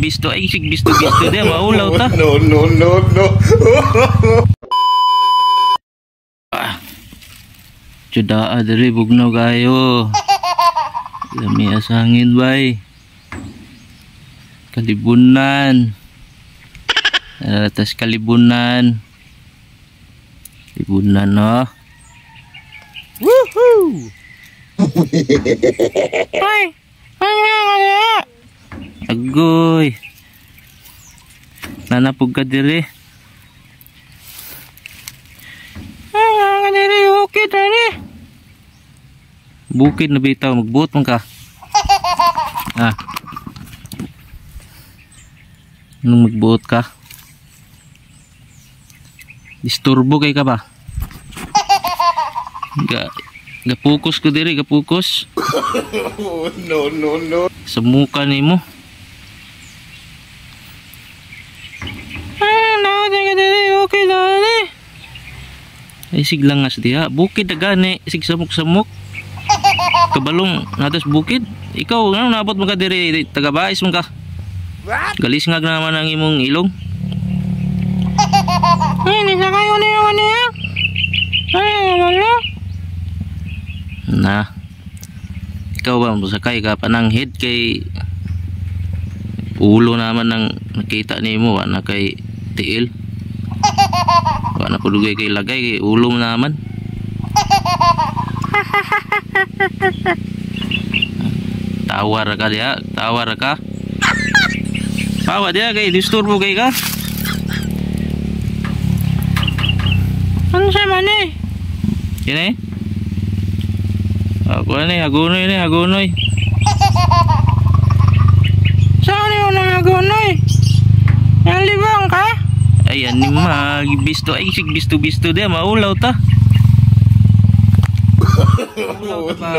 bisto ay sig bisto dia maulaw ta. No. Judaa diri bugnaw kayo. Lami asangin bay. Kalibunan. Atas kalibunan. Libunan no. Woohoo! Ay! Agoy! Nanapog ka diri. Okay diri. Bukid na bitaw, magbuot man ka. Anong magbuot ka? Disturbo kay ka ba? Gapukus ko diri, gapukus. No. Sa muka nimo. Okay dali. Ay siglangas diha, bukid na gani, sig samok-samok. Kabalong natas bukid. Ikaw ano naabot mo ka diri, taga-bais mo ka. Galis nga naman ang imong ilong. Ay, nisa kayo niya. Ay, wala. Na. Ikaw ba masakay ka pananghid kay ulo naman ng nakita nimo na kay tiil. Wala ko dugay kay lagay kay ulo naman. Tawar ka dia, tawar ka. Tawa dia kay disturbo kay ka. Ano sa mani? Kini? Ako ni agunoy. Saan yun ang agunoy? Yang libang ka? Ayan ni bisto ay sig bisto dia maulaw ta. No.